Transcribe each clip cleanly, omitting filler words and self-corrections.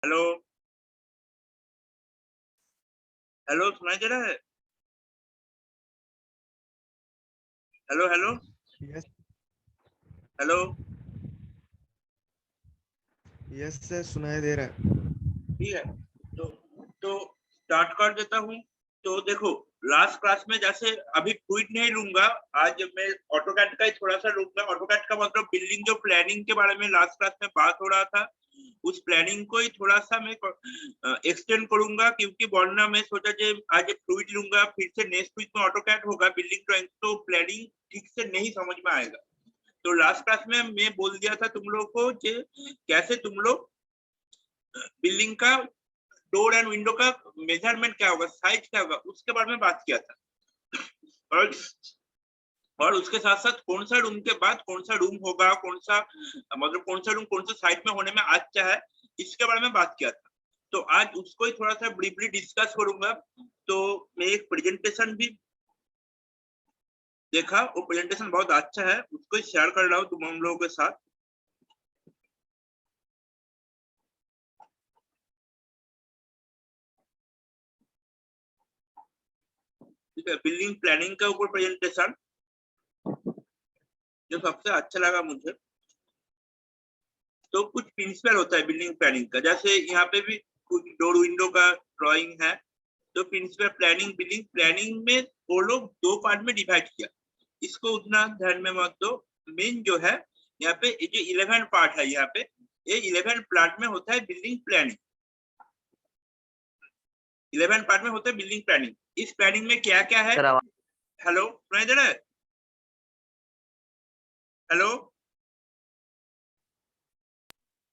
Hello hello, सुनाई दे रहा है? Hello hello yes hello. Yes sir, सुनाई दे रहा है। ठीक है, तो स्टार्ट कर देता हूँ। तो देखो, लास्ट क्लास में जैसे अभी क्विज नहीं लूंगा, आज मैं ऑटोकैड का ही थोड़ा सा लूंगा। ऑटोकैड का मतलब बिल्डिंग जो प्लानिंग के बारे में लास्ट क्लास में बात हो रहा था, उस प्लानिंग को ही थोड़ा सा मैं एक्सटेंड करूंगा, क्योंकि वरना मैं सोचा कि आज फ्लूइड लूंगा, फिर से नेक्स्ट वीक में ऑटोकैड होगा बिल्डिंग ड्राइंग, तो प्लानिंग ठीक से नहीं समझ में आएगा। तो लास्ट क्लास में मैं बोल दिया था तुम लोग को कि कैसे तुम लोग बिल्डिंग का डोर एंड विंडो का मेजरमेंट क्या होगा, साइज क्या होगा, उसके बारे में बात किया था। और उसके साथ साथ कौन सा रूम के बाद कौन सा रूम होगा, कौन सा मतलब कौन सा रूम कौन सा साइड में होने में अच्छा है, इसके बारे में बात किया था। तो आज उसको ही थोड़ा सा ब्रीफली डिस्कस करूंगा। तो मैं एक प्रेजेंटेशन भी देखा, वो प्रेजेंटेशन बहुत अच्छा है, उसको शेयर कर रहा हूँ तुम हम लोगों के साथ। ठीक है, बिल्डिंग प्लानिंग के ऊपर प्रेजेंटेशन जो सबसे अच्छा लगा मुझे। तो कुछ प्रिंसिपल होता है बिल्डिंग प्लानिंग का, जैसे यहाँ पे भी कुछ डोर विंडो का ड्राइंग है। तो प्रिंसिपल प्लानिंग बिल्डिंग प्लानिंग में वो लोग दो पार्ट में डिवाइड किया, इसको उतना ध्यान में मत दो। मेन जो है यहाँ पे जो 11 पार्ट है, यहाँ पे ये 11 पार्ट में होता है बिल्डिंग प्लानिंग। 11 पार्ट में होता है बिल्डिंग प्लानिंग। इस प्लानिंग में क्या क्या है? हेलो, सुनाई दे रहा है? हेलो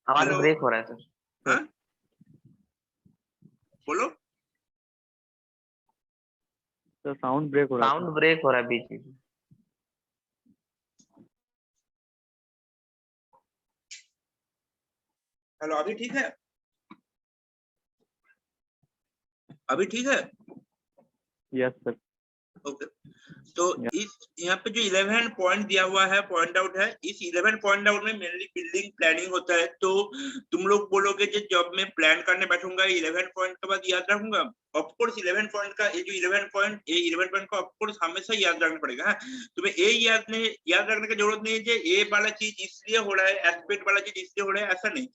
आवाज हेलो, ब्रेक हो रहा है सर। हाँ बोलो। तो साउंड ब्रेक हो रहा था। साउंड ब्रेक हो रहा है बीच बीच में। हेलो, अभी ठीक है? अभी ठीक है? Yes sir. ओके। तो इस यहाँ पे जो 11 पॉइंट दिया हुआ है, पॉइंट आउट है, इस 11 पॉइंट आउट में मेनली बिल्डिंग प्लानिंग होता है। तो तुम लोग बोलोगे कि जब मैं प्लान करने बैठूंगा 11 पॉइंट के बाद याद रखूंगा। ऑफ कोर्स 11 पॉइंट का ये जो 11 पॉइंट, ये 11 पॉइंट का ऑफ कोर्स हमेशा याद रखना पड़ेगा। हाँ? तुम्हें ये याद रखने की जरूरत नहीं है कि ये वाला चीज इसलिए हो रहा है, एस्पेक्ट वाला चीज इसलिए हो रहा है, ऐसा नहीं।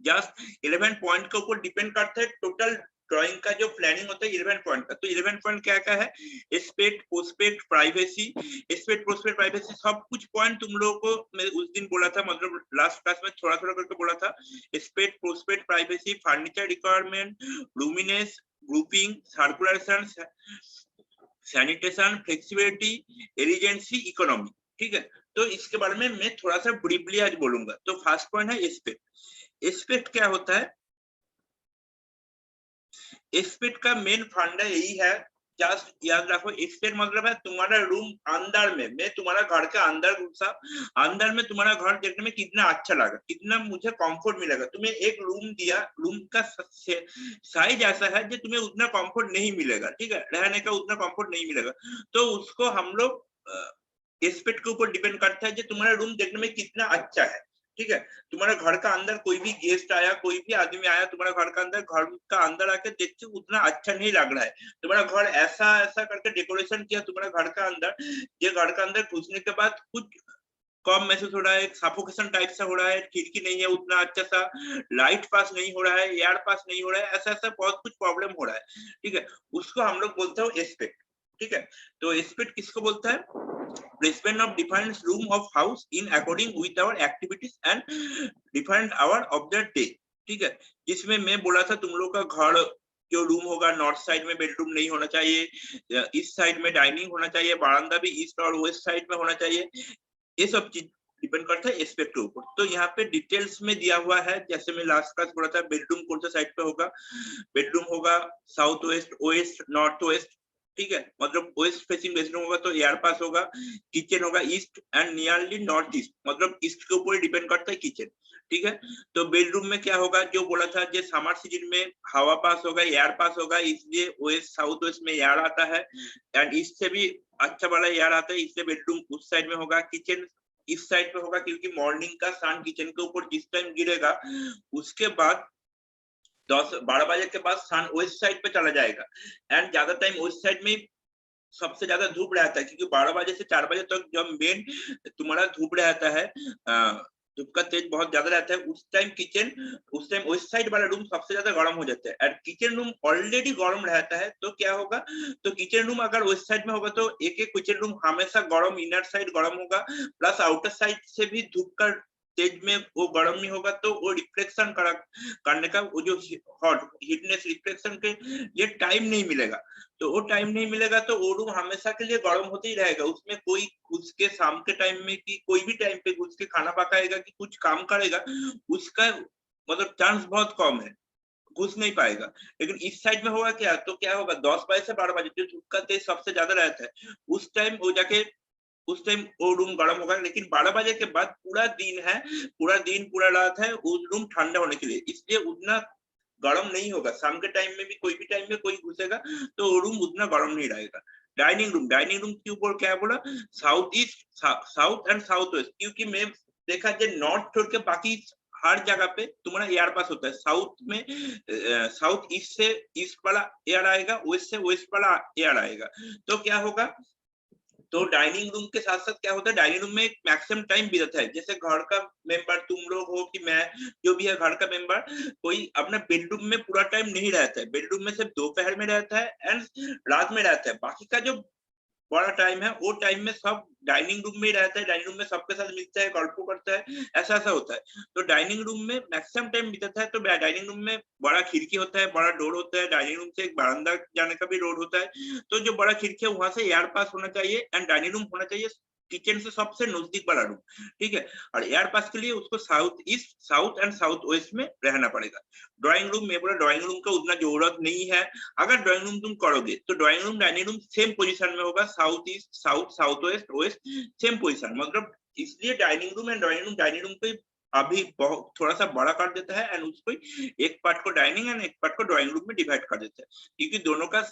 जस्ट 11 पॉइंट के ऊपर डिपेंड करता है टोटल ड्राइंग का जो प्लानिंग होता है 11 पॉइंट का। तो 11 पॉइंट क्या क्या है? Aspect, prospect, privacy. Aspect, prospect, privacy सब कुछ पॉइंट तुम लोगों को मैं उस दिन बोला था, मतलब लास्ट क्लास में थोड़ा थोड़ा करके बोला था। Aspect, prospect, privacy, furniture requirement, roominess, grouping, circulation, sanitation, flexibility, elegance, economy. ठीक है, तो इसके बारे में मैं थोड़ा सा ब्रीफली आज बोलूंगा। तो फर्स्ट पॉइंट है एस्पेक्ट। एस्पेक्ट क्या होता है? एस्पेक्ट का मेन फंडा यही है, जस्ट याद रखो, एस्पेक्ट मतलब है तुम्हारा रूम अंदर में, मैं तुम्हारा घर के अंदर घुसा, अंदर में तुम्हारा घर देखने में कितना अच्छा लगा, कितना मुझे कंफर्ट मिलेगा। तुम्हें एक रूम दिया, रूम का साइज ऐसा है जो तुम्हें उतना कंफर्ट नहीं मिलेगा, ठीक है, रहने का उतना कंफर्ट नहीं मिलेगा। तो उसको हम लोग एस्पेक्ट के ऊपर डिपेंड करता है कि तुम्हारा रूम देखने में कितना अच्छा है। ठीक है, तुम्हारा घर का अंदर कोई भी गेस्ट आया, कोई भी आदमी आया तुम्हारा घर का अंदर, घर का अंदर आके देखते उतना अच्छा नहीं लग रहा है। तुम्हारा घर ऐसा ऐसा करके डेकोरेशन किया तुम्हारा घर का अंदर, ये घर का अंदर घुसने के बाद कुछ कम महसूस हो रहा है, सफोकेशन टाइप से हो रहा है, खिड़की नहीं है उतना अच्छा सा, लाइट पास नहीं हो रहा है, एयर पास नहीं हो रहा है, ऐसा ऐसा बहुत कुछ प्रॉब्लम हो रहा है। ठीक है, उसको हम लोग बोलते हैं एस्पेक्ट। ठीक है, तो एस्पेक्ट किसको बोलता है? placement of defined room of house in according with our activities and defined hour of the day। ठीक है, जिसमें मैं बोला था तुम लोग का घर जो रूम होगा, नॉर्थ साइड में बेडरूम नहीं होना चाहिए, ईस्ट साइड में डाइनिंग होना चाहिए, बरामदा भी ईस्ट और वेस्ट साइड में होना चाहिए। ये सब चीज डिपेंड करता है एस्पेक्ट के ऊपर। तो यहाँ पे डिटेल्स में दिया हुआ है, जैसे मैं लास्ट क्लास बोला था, बेडरूम कौन सा साइड पे होगा, बेडरूम होगा south west, west, north west. ठीक है, मतलब वेस्ट फेसिंग बेडरूम होगा तो एयर पास होगा। किचन होगा east and nearly north east, मतलब ईस्ट के ऊपर डिपेंड करता है किचन। ठीक है, तो बेडरूम में क्या होगा, जो बोला था, जो समर सीजन में हवा पास होगा, एयर पास होगा, इसलिए वेस्ट साउथ वेस्ट में एयर आता है, एंड ईस्ट से भी अच्छा वाला एयर आता है, इसलिए बेडरूम उस साइड में होगा। किचन इस साइड पे होगा, क्योंकि मॉर्निंग का सन किचन के ऊपर जिस टाइम गिरेगा उसके बाद 10-12 बजे के बाद सन वेस्ट साइड पे चला जाएगा एंड ज्यादा टाइम वेस्ट साइड में सबसे ज्यादा धूप रहता है, क्योंकि 12 बजे से 4 बजे तक जब मेन तुम्हारा धूप रहता है, धूप का तेज बहुत ज्यादा रहता है, उस टाइम वेस्ट साइड वाला रूम सबसे ज्यादा गर्म हो जाता है। और किचन रूम ऑलरेडी गर्म रहता है, तो क्या होगा, तो किचन रूम अगर वेस्ट साइड में होगा तो एक एक किचन रूम हमेशा गर्म, इनर साइड गर्म होगा, प्लस आउटर साइड से भी धूप का तेज में वो गर्म नहीं होगा, तो वो रिफ्लेक्शन करने का वो जो हॉट हीटनेस रिफ्लेक्शन के लिए टाइम नहीं मिलेगा। तो वो टाइम नहीं मिलेगा तो वो रूम हमेशा के लिए गर्म होते ही रहेगा। उसमें कोई घुस के शाम के टाइम में कि कोई भी टाइम पे घुस के खाना पकाएगा कि कुछ काम करेगा, उसका मतलब चांस बहुत कम है, घुस नहीं पाएगा। लेकिन इस साइड में होगा क्या, तो क्या होगा, 10 बजे से 12 बजे जो धूप का तेज सबसे ज्यादा रहता है, उस टाइम वो रूम गर्म होगा। लेकिन 12 बजे के बाद पूरा दिन है, पूरा रात है, उस रूम ठंडा होने के लिए, इसलिए उतना गर्म नहीं होगा। शाम के टाइम में भी कोई भी टाइम में कोई घुसेगा तो वो रूम उतना गर्म नहीं रहेगा। डाइनिंग रूम क्यों क्या बोला, साउथ एंड साउथ वेस्ट, क्योंकि मैं देखा जो नॉर्थ छोड़ के बाकी हर जगह पे तुम्हारा एयर पास होता है। साउथ में साउथ ईस्ट से ईस्ट वाला एयर आएगा, वेस्ट से वेस्ट वाला एयर आएगा। तो क्या होगा, तो डाइनिंग रूम के साथ साथ क्या होता है, डाइनिंग रूम में मैक्सिमम टाइम बीतता है। जैसे घर का मेंबर तुम लोग हो कि मैं, जो भी है घर का मेंबर, कोई अपना बेडरूम में पूरा टाइम नहीं रहता है, बेडरूम में सिर्फ दोपहर में रहता है एंड रात में रहता है। बाकी का जो बड़ा टाइम है वो टाइम में सब डाइनिंग रूम में ही रहता है, डाइनिंग रूम में सबके साथ मिलता है, गल्प करता है, ऐसा होता है। तो डाइनिंग रूम में मैक्सिमम टाइम बीतता है। तो डाइनिंग रूम में बड़ा खिड़की होता है, बड़ा डोर होता है, डाइनिंग रूम से एक बरामदा जाने का भी रोड होता है। तो जो बड़ा खिड़की है वहां से एयर पास होना चाहिए एंड डाइनिंग रूम होना चाहिए किचन से सबसे नजदीक वाला रूम, ठीक है। और एयर पास के लिए उसको साउथ एंड साउथ वेस्ट में रहना पड़ेगा। ड्राइंग रूम में बोला, ड्राइंग रूम का उतना जरूरत नहीं है। अगर ड्राइंग रूम तुम करोगे तो drawing room dining room same position में होगा, south east south waist same position. मतलब इसलिए डाइनिंग रूम को अभी बहुत थोड़ा सा बड़ा कर देता है एंड उसको एक पार्ट को डाइनिंग एंड एक पार्ट को ड्राइंग रूम में डिवाइड कर देता है, क्योंकि दोनों का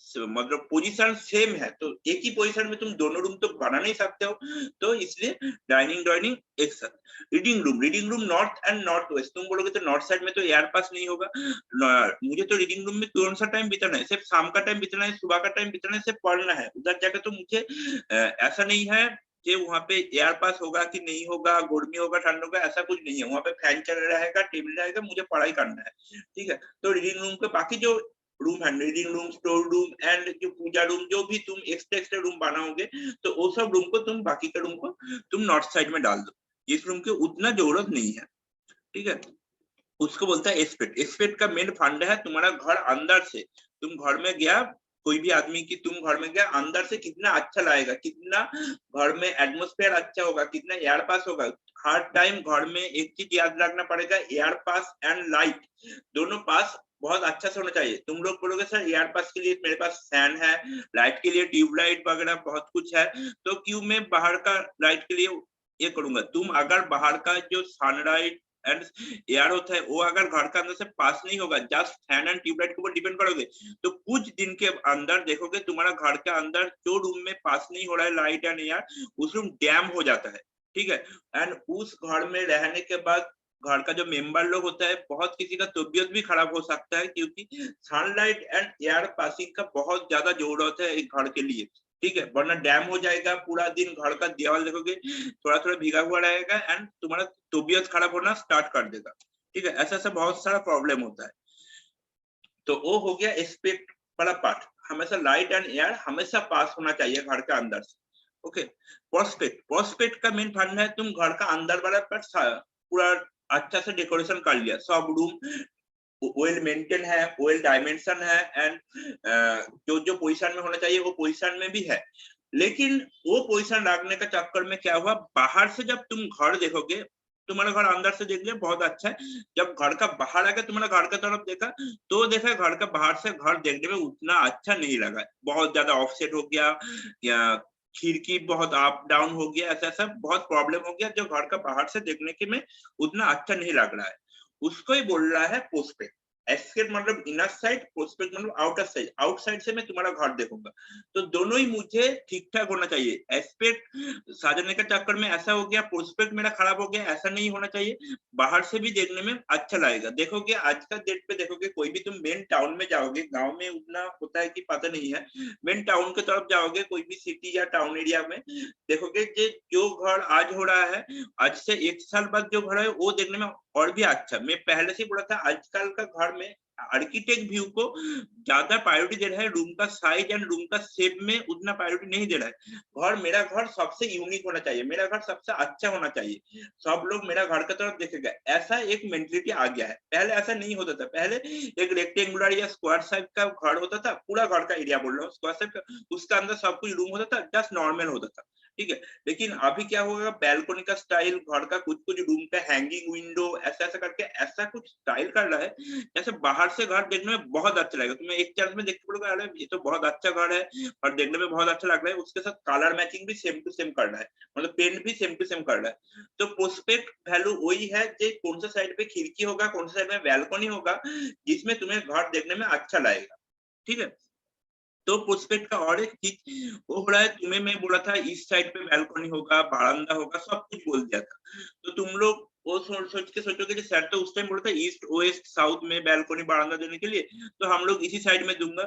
मतलब पोजीशन सेम है। तो एक ही पोजीशन में तुम दोनों रूम तो बना नहीं सकते हो, तो इसलिए डाइनिंग एक साथ। Reading room north and north west, तुम बोलोगे तो नॉर्थ साइड में तो एयर पास नहीं होगा। मुझे तो रीडिंग रूम में कौन सा टाइम बिताना है, सिर्फ शाम का टाइम बिताना है, सुबह का टाइम बिताना है, सिर्फ पढ़ना है। उधर जाकर तो मुझे ऐसा नहीं है कि वहां पे एयर पास होगा कि नहीं होगा, गर्मी होगा ठंड होगा, ऐसा कुछ नहीं है। वहां पे फैन चल रहेगा, टेबल रहेगा, मुझे पढ़ाई करना है, ठीक है। तो रीडिंग रूम के बाकी जो रूम है, reading room, store room and जो पूजा रूम, जो भी तुम एक्स्ट्रा रूम बनाओगे, तो वो सब रूम को तुम बाकी के रूम को तुम नॉर्थ साइड में डाल दो। इस रूम की उतना जरूरत नहीं है, ठीक है। उसको बोलता है एस्पेक्ट। एस्पेक्ट का मेन फंड है तुम्हारा घर अंदर से, तुम घर में गया, कोई भी आदमी की तुम घर में गया, अंदर से कितना अच्छा लगेगा, कितना घर में एटमॉस्फेयर अच्छा होगा, कितना एयर पास होगा। हर टाइम घर में एक चीज याद रखना पड़ेगा, एयर पास एंड लाइट दोनों पास बहुत अच्छा से होना चाहिए। तुम लोग बोलोगे सर एयर पास के लिए मेरे पास फैन है, लाइट के लिए ट्यूबलाइट वगैरह बहुत कुछ है, तो क्यों मैं बाहर का लाइट के लिए ये करूंगा। तुम अगर बाहर का जो सनलाइट एंड एयर होता है वो अगर घर के अंदर से पास नहीं होगा, जस्ट फैन एंड ट्यूबलाइट के ऊपर डिपेंड करोगे, तो कुछ दिन के अंदर देखोगे तुम्हारा घर के अंदर जो रूम में पास नहीं हो रहा है लाइट एंड एयर, उस रूम डैम हो जाता है, ठीक है। एंड उस घर में रहने के बाद घर का जो मेंबर लोग होता है, बहुत किसी का तबीयत भी खराब हो सकता है, क्योंकि सनलाइट एंड एयर पासिंग का बहुत ज्यादा जरूरत है एक घर के लिए, ठीक है। वरना डैम हो जाएगा, पूरा दिन घर का दीवार देखोगे थोड़ा थोड़ा भीगा हुआ रहेगा एंड तुम्हारा तबीयत खराब होना स्टार्ट कर देगा, ठीक है। ऐसा ऐसा बहुत सारा प्रॉब्लम होता है। तो वो हो गया एस्पेक्ट वाला पार्ट। हमेशा लाइट एंड एयर हमेशा पास होना चाहिए घर के अंदर से, ओके। प्रोस्पेक्ट का मेन फंड है, तुम घर का अंदर वाला पार्ट पूरा अच्छा से डेकोरेशन कर लिया, सब रूम वेल मेंटेन है, वेल डायमेंशन है एंड जो जो पोजीशन में होना चाहिए वो पोजीशन में भी है। लेकिन वो पोजीशन रखने का चक्कर में क्या हुआ, बाहर से जब तुम घर देखोगे, तुम्हारा घर अंदर से देख लिया बहुत अच्छा है, जब घर का बाहर आके तुम्हारा घर का तरफ देखा, तो देखा घर का बाहर से घर देखने में उतना अच्छा नहीं लगा, बहुत ज्यादा ऑफसेट हो गया या खिड़की बहुत अप डाउन हो गया, ऐसा ऐसा बहुत प्रॉब्लम हो गया, जो घर का बाहर से देखने के में उतना अच्छा नहीं लग रहा है। उसको ही बोल रहा है पोस्टपेड, एस्केप मतलब इनर साइड, प्रोस्पेक्ट मतलब आउटर साइड, आउटसाइड से मैं तुम्हारा घर देखूंगा। तो दोनों ही मुझे ठीक ठाक होना चाहिए। एस्पेक्ट साजने के चक्कर में ऐसा हो गया, प्रोस्पेक्ट मेरा खराब हो गया, ऐसा नहीं होना चाहिए। बाहर से भी देखने में अच्छा लगेगा। देखोगे आज का डेट पे देखोगे, कोई भी तुम मेन टाउन में जाओगे, गांव में उतना होता है कि पता नहीं है, मेन टाउन की तरफ जाओगे कोई भी सिटी या टाउन एरिया में, देखोगे कि जो घर आज हो रहा है, आज से 1 साल बाद जो घर है वो देखने में और भी अच्छा। मैं पहले से बोला था, आजकल का घर में आर्किटेक्ट व्यू को ज्यादा प्रायोरिटी दे रहा है, रूम का साइज एंड रूम का शेप में उतना प्रायोरिटी नहीं दे रहा है। मेरा घर सबसे यूनिक होना चाहिए, मेरा घर सबसे अच्छा होना चाहिए, सब लोग मेरा घर की तरफ देखेगा, ऐसा एक मेंटलिटी आ गया है। पहले ऐसा नहीं होता था। पहले एक रेक्टेंगुलर या स्क्वायर शेप का घर होता था, पूरा घर का एरिया बोल रहा हूँ, स्क्वायर शेप का, उसका अंदर सब कुछ रूम होता था, जस्ट नॉर्मल होता था, ठीक है। लेकिन अभी क्या होगा, बैल्कनी का स्टाइल, घर का कुछ कुछ रूम पे हैंगिंग विंडो, ऐसा ऐसा करके ऐसा कुछ स्टाइल कर रहा है, जैसे बाहर से घर देखने में बहुत अच्छा लगेगा। तुम्हें एक चांस में देख के बोलोगे, अरे ये तो बहुत अच्छा घर है और देखने में बहुत अच्छा लग रहा है, उसके साथ कलर मैचिंग भी सेम टू सेम कर रहा है, मतलब पेंट भी सेम टू सेम कर रहा है। तो प्रोस्पेक्ट वैल्यू वही है कि कौन सा साइड पे खिड़की होगा, कौन सा साइड में बैल्कनी होगा, जिसमें तुम्हें घर देखने में अच्छा लगेगा, ठीक है। तो प्रोस्पेक्ट का और एक चीज वो हो रहा है, तुम्हें मैं बोला था इस साइड पे बैल्कनी होगा, बरामदा होगा, सब कुछ बोल दिया था। तो तुम लोग वो सोच के सोचोगे कि सर तो उस टाइम बोला था ईस्ट वेस्ट साउथ में बैल्कनी बरामदा देने के लिए, तो हम लोग इसी साइड में दूंगा।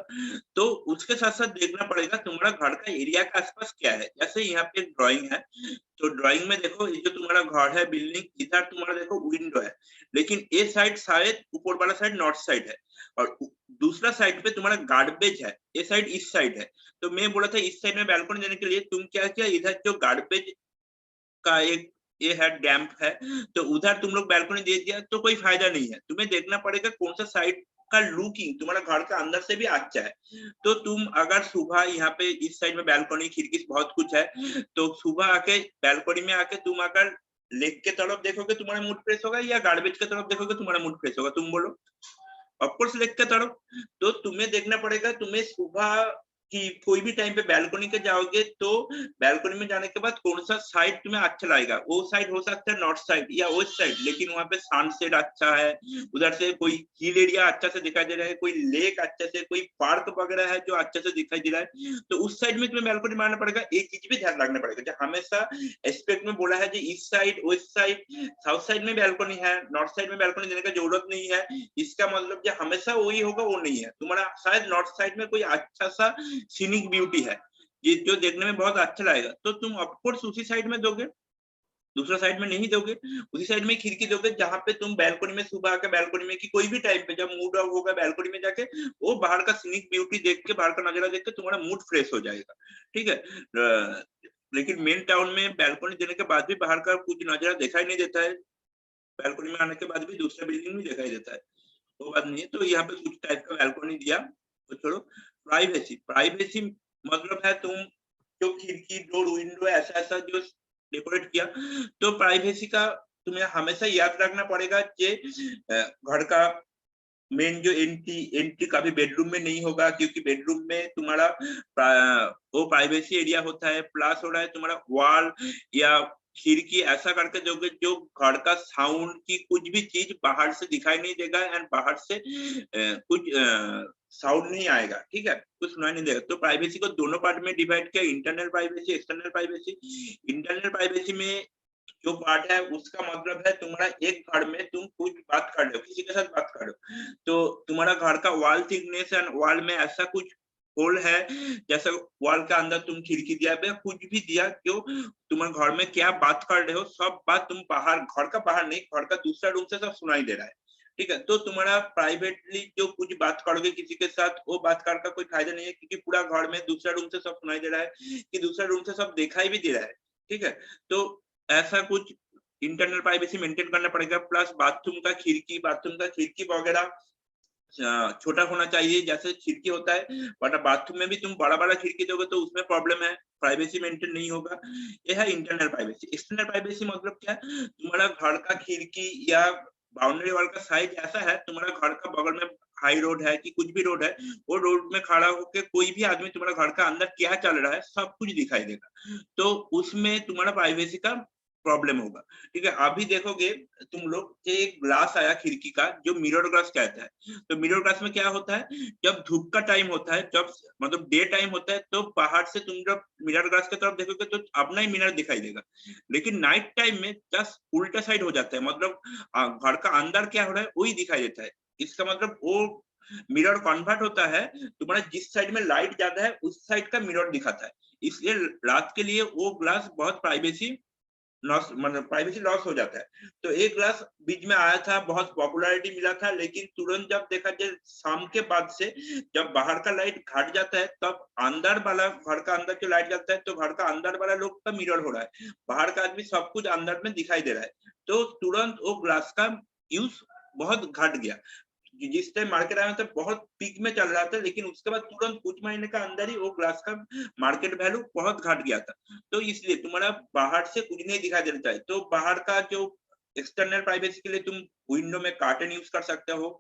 तो उसके साथ साथ देखना पड़ेगा तुम्हारा घर का एरिया का आसपास क्या है। जैसे यहाँ पे एक ड्राइंग है, तो ड्राइंग में देखो, ये जो तुम्हारा घर है बिल्डिंग, इधर तुम्हारा देखो विंडो है, लेकिन ये साइड शायद ऊपर वाला साइड नॉर्थ साइड है, और दूसरा साइड पे तुम्हारा गार्बेज है, ये साइड ईस्ट साइड है। तो मैं बोला था इस साइड में बैल्कनी देने के लिए तुम क्या किया, इधर जो गार्बेज का एक ये है डैम्प है, तो उधर तुम लोग बैल्कनी दे दिया, तो कोई फायदा नहीं है। तुम्हें देखना पड़ेगा कौन सा साइड का लुकिंग तुम्हारा घर के अंदर से भी अच्छा है। तो तुम अगर सुबह यहाँ पे इस साइड में बैल्कनी खिड़की बहुत कुछ है, तो सुबह आके बैल्कनी में आके तुम अगर लेक के तरफ देखोगे तुम्हारा मूड फ्रेश होगा, या गार्बेज के तरफ देखोगे तुम्हारा मूड फ्रेश होगा, तुम बोलो। ऑफकोर्स लेक के तरफ। तो तुम्हें देखना पड़ेगा, तुम्हें सुबह कि कोई भी टाइम पे बैल्कनी के जाओगे, तो बैल्कनी में जाने के बाद कौन सा साइड तुम्हें अच्छा लगेगा। वो साइड हो सकता है नॉर्थ साइड या वेस्ट साइड, लेकिन वहां पे सनसेट अच्छा है, उधर से कोई हिल एरिया अच्छा से दिखाई दे रहा है, कोई लेक अच्छे से, कोई पार्क वगैरह है जो अच्छे से दिखाई दे रहा है, तो उस साइड में तुम्हें बैल्कनी मारना पड़ेगा। एक चीज भी ध्यान रखना पड़ेगा, जो हमेशा एस्पेक्ट में बोला है जो east side west side south side में बैल्कनी है, नॉर्थ साइड में बैल्कनी देने का जरूरत नहीं है। इसका मतलब जो हमेशा वही होगा वो नहीं है। तुम्हारा शायद नॉर्थ साइड में कोई अच्छा सा सीनिक ब्यूटी है, ये जो देखने में बहुत अच्छा लगेगा, तो तुम ऑफकोर्स उसी साइड में दोगे, दूसरा साइड में नहीं दोगे। उसी साइड में खिड़की दोगे जहां पे तुम बैल्कनी में सुबह आके बैल्कनी में, कि कोई भी टाइम पे जब मूड ऑफ होगा बैल्कनी में जाके वो बाहर का सीनिक ब्यूटी देख के, बाहर का नजारा देख के तुम्हारा मूड फ्रेश हो जाएगा, ठीक है। लेकिन मेन टाउन में बैल्कनी देने के बाद भी बाहर का कुछ नजारा दिखाई नहीं देता है, बैल्कनी में आने के बाद भी दूसरा बिल्डिंग भी दिखाई देता है, वो बात नहीं है। तो यहाँ पे कुछ टाइप का बैल्कनी दिया, तो छोड़ो। प्राइवेसी, प्राइवेसी मतलब है तुम जो खिड़की डोर विंडो ऐसा ऐसा जो डेकोरेट किया, तो प्राइवेसी का तुम्हें हमेशा याद रखना पड़ेगा कि घर का मेन जो एंट्री कभी बेडरूम में नहीं होगा, क्योंकि बेडरूम में तुम्हारा वो प्राइवेसी एरिया होता है, प्लस हो रहा है तुम्हारा वॉल या खिड़की ऐसा करके दोगे जो घर का साउंड की कुछ भी चीज बाहर से दिखाई नहीं देगा, एंड बाहर से कुछ साउंड नहीं आएगा, ठीक है, कुछ सुनाई नहीं देगा। तो प्राइवेसी को दोनों पार्ट में डिवाइड किया, internal privacy, external privacy. Internal privacy में जो पार्ट है उसका मतलब है तुम्हारा एक घर में तुम कुछ बात कर रहे हो, किसी के साथ बात कर रहे हो, तो तुम्हारा घर का वॉल थिकनेस एंड वॉल में ऐसा कुछ होल है, जैसे वॉल के अंदर तुम खिड़की दिया या कुछ भी दिया, क्यों तुम्हारे घर में क्या बात कर रहे हो, सब बात तुम बाहर, घर का बाहर नहीं, घर का दूसरा रूम से सब सुनाई दे रहा है, ठीक है। तो तुम्हारा प्राइवेटली जो कुछ बात करोगे किसी के साथ, वो बात कर का कोई फायदा नहीं है, क्योंकि पूरा घर में दूसरा रूम से सब सुनाई दे रहा है, कि दूसरा रूम से सब दिखाई भी दे रहा है, ठीक है। तो ऐसा कुछ इंटरनल प्राइवेसी मेंटेन करना पड़ेगा। प्लस बाथरूम का खिड़की वगैरह छोटा होना चाहिए, जैसे खिड़की होता है, वरना बाथरूम में भी तुम बड़ा बड़ा खिड़की दोगे तो उसमें प्रॉब्लम है, प्राइवेसी मेंटेन नहीं होगा। यह है इंटरनल प्राइवेसी। एक्सटर्नल प्राइवेसी मतलब क्या है, तुम्हारा घर का खिड़की या बाउंड्री वॉल का साइज ऐसा है, तुम्हारा घर का बगल में हाई रोड है कि कुछ भी रोड है, वो रोड में खड़ा होकर कोई भी आदमी तुम्हारा घर का अंदर क्या चल रहा है सब कुछ दिखाई देगा, तो उसमें तुम्हारा प्राइवेसी का प्रॉब्लम होगा। ठीक है, अभी देखोगे तुम लोग कि एक ग्लास आया खिड़की का जो मिरर ग्लास कहता है। तो मिरर ग्लास में क्या होता है, जब धूप का टाइम होता है, जब मतलब डे टाइम होता है, तो बाहर से तुम जब मिरर ग्लास की तरफ देखोगे तो अपना ही मिरर दिखाई देगा। लेकिन नाइट टाइम में जस्ट उल्टा साइड हो जाता है, मतलब घर का अंदर क्या हो रहा है वही दिखाई देता है। इसका मतलब वो मिरर कन्वर्ट होता है, तुम्हारा जिस साइड में लाइट ज्यादा है उस साइड का मिरर दिखाता है। इसलिए रात के लिए वो ग्लास बहुत प्राइवेसी लॉस, मतलब प्राइवेसी लॉस हो जाता है। तो एक ग्लास बीच में आया था, बहुत पॉपुलैरिटी मिला था, लेकिन तुरंत जब देखा जाए शाम के बाद से जब बाहर का लाइट घट जाता है, तब अंदर वाला घर का अंदर जो लाइट जलता है, तो घर का अंदर वाला लोग का मिरर हो रहा है, बाहर का आदमी सब कुछ अंदर में दिखाई दे रहा है। तो तुरंत वो ग्लास का यूज बहुत घट गया। जिस टाइम मार्केट आया था बहुत पीक में चल रहा था, लेकिन उसके बाद तुरंत कुछ महीने का अंदर ही वो ग्लास का मार्केट वैल्यू बहुत घट गया था। तो इसलिए तुम्हारा बाहर से कुछ नहीं दिखाई देता है। तो बाहर का जो एक्सटर्नल प्राइवेसी के लिए तुम विंडो में कर्टेन यूज कर सकते हो,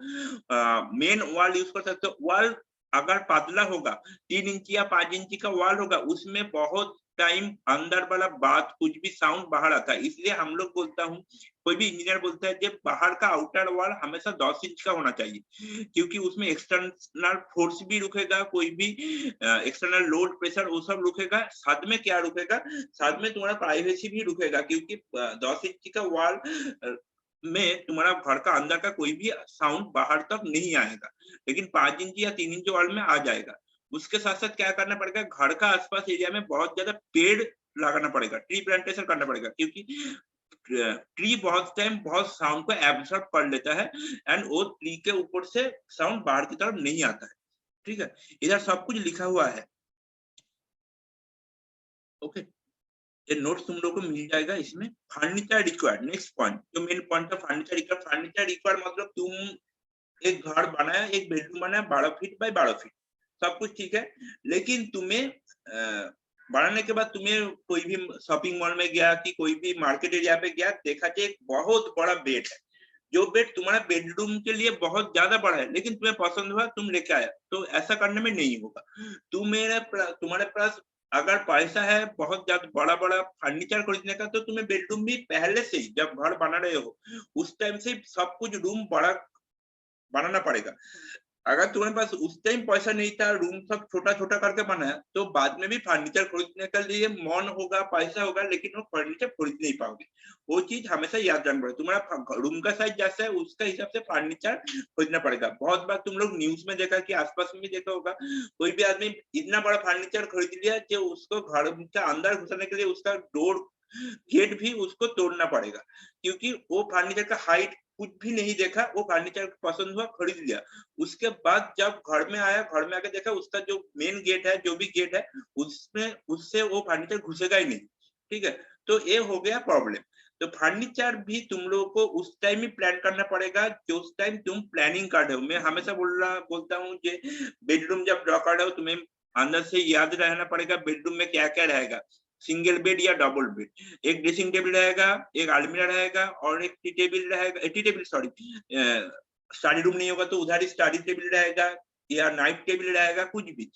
मेन वॉल यूज कर सकते हो। वॉल अगर पतला होगा, 3 इंची या 5 इंची का वॉल होगा, उसमें बहुत टाइम अंदर वाला बात कुछ भी साउंड बाहर आता है। इसलिए हम लोग बोलता हूँ, कोई भी इंजीनियर बोलता है कि बाहर का आउटर वॉल हमेशा 10 इंच का होना चाहिए, क्योंकि उसमें एक्सटर्नल फोर्स भी रुकेगा, कोई भी एक्सटर्नल लोड प्रेशर वो सब रुकेगा। साथ में क्या रुकेगा, साथ में तुम्हारा प्राइवेसी भी रुकेगा, क्योंकि 10 इंच का वॉल में तुम्हारा घर का अंदर का कोई भी साउंड बाहर तक नहीं आएगा, लेकिन 5 इंच या 3 इंच वॉल में आ जाएगा। उसके साथ साथ क्या करना पड़ेगा, घर का आसपास एरिया में बहुत ज्यादा पेड़ लगाना पड़ेगा, ट्री प्लांटेशन करना पड़ेगा, क्योंकि ट्री बहुत टाइम बहुत साउंड को एब्सॉर्ब कर लेता है, एंड वो ट्री के ऊपर से साउंड बाहर की तरफ नहीं आता है। ठीक है, इधर सब कुछ लिखा हुआ है। ओके, ये नोट्स तुम लोग को मिल जाएगा इसमें। फर्नीचर रिक्वायर्ड, नेक्स्ट पॉइंट जो मेन पॉइंट है फर्नीचर रिक्वायर्ड। फर्नीचर रिक्वायर्ड मतलब तुम एक घर बनाया, एक बेडरूम बनाया 12 फीट बाय 12 फीट, सब कुछ ठीक है, लेकिन तुम्हें बनाने के बाद तुम्हें कोई भी शॉपिंग मॉल में गया कि कोई भी मार्केट एरिया पे गया, देखा कि एक बहुत बड़ा बेड है, जो बेड तुम्हारा बेडरूम के लिए बहुत ज्यादा बड़ा है, लेकिन तुम्हें पसंद हुआ, तुम लेके आया। तो ऐसा करने में नहीं होगा। तुम्हारे पास अगर पैसा है बहुत ज्यादा बड़ा बड़ा फर्नीचर खरीदने का, तो तुम्हें बेडरूम भी पहले से ही जब घर बना रहे हो उस टाइम से सब कुछ रूम बड़ा बनाना पड़ेगा। अगर तुम्हारे पास उस टाइम पैसा नहीं था, रूम सब छोटा छोटा करके बनाया, तो बाद में भी फर्नीचर खरीदने के लिए मन होगा, पैसा होगा, लेकिन वो फर्नीचर खरीद नहीं पाओगे। वो चीज हमेशा याद रखना पड़ेगा, तुम्हारा रूम का साइज जैसा है उसका हिसाब से फर्नीचर खरीदना पड़ेगा। बहुत बार तुम लोग न्यूज में देखा कि आसपास में भी देखा होगा, कोई भी आदमी इतना बड़ा फर्नीचर खरीद लिया कि उसको घर के अंदर घुसने के लिए उसका डोर गेट भी उसको तोड़ना पड़ेगा, क्योंकि वो फर्नीचर का हाइट कुछ भी नहीं देखा, वो फर्नीचर पसंद हुआ, खरीद लिया। उसके बाद जब घर में आया, घर में आके देखा उसका जो मेन गेट है, जो भी गेट है, उसमें उससे वो फर्नीचर घुसेगा ही नहीं। ठीक है, तो ये हो गया प्रॉब्लम। तो फर्नीचर भी तुम लोगों को उस टाइम ही प्लान करना पड़ेगा जो उस टाइम तुम प्लानिंग कर रहे हो। मैं हमेशा बोलता हूँ कि बेडरूम जब ड्रॉ कर रहे हो, तुम्हें अंदर से याद रहना पड़ेगा बेडरूम में क्या क्या रहेगा। सिंगल बेड या डबल बेड, एक ड्रेसिंग टेबल रहेगा, एक अलमीरा रहेगा, और एक टी टेबल रहेगा, tea table sorry, study room नहीं होगा तो उधर ही स्टडी टेबल रहेगा या नाइट टेबल रहेगा, कुछ भी